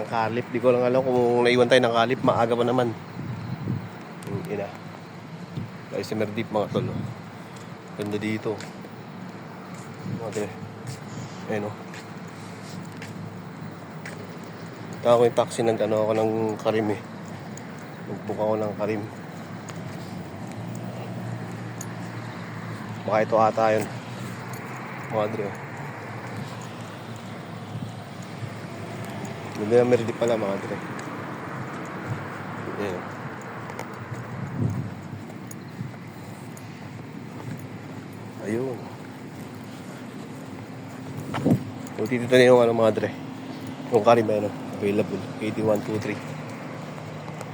kalip. Di ko lang alam kung naiwan tayo ng kalip. Maaga pa naman. Ina. Tayo sa Merdip mga tol. Ganda dito. Mga ayun o. Taka ko yung taxi ng ano ako ng Karim eh. Nagbook ako ng Karim. Baka ito ata yun. Mga dre. Hindi na Merdip pala mga dre. Ayan. Ayun. Buti dito na yung ano mga dre. Yung Karim ano. Available. 8123.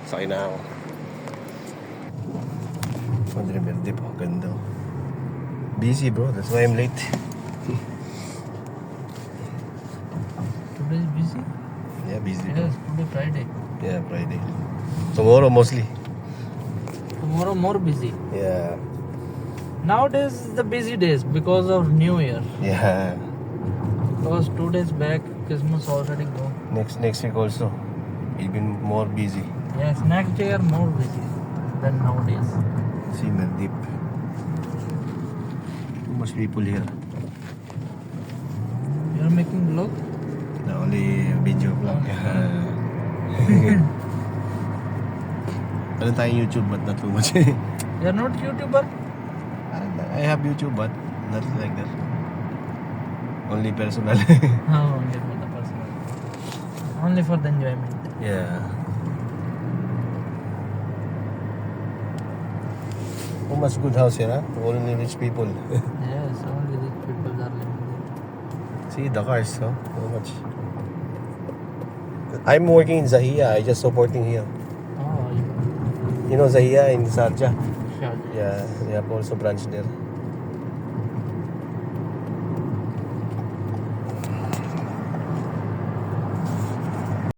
Sakay na ako. Madre Merdip. Ganda. Busy bro. That's why I'm late. Today is busy? Yeah, busy. Yes, today Friday. Yeah, Friday. Tomorrow mostly. Tomorrow more busy. Yeah. Nowadays the busy days because of New Year. Yeah. Because 2 days back Christmas already go. Next week also. Even more busy. Yes, next year more busy than nowadays. See Merdip. Too much people here. You are making vlog? The only video vlog. Ano tayong YouTube but not too much. You are not YouTuber? I have YouTube but not like that. Only personal. No, only for the personal. Only for the enjoyment. Yeah. Too much good house here, huh? Only rich people. Yes, only rich people are living there. See the cars, huh? So much. I'm working in Zahia. I just supporting here. Oh, You know Zahia in Sharjah? sure. Yeah, we have also branch there.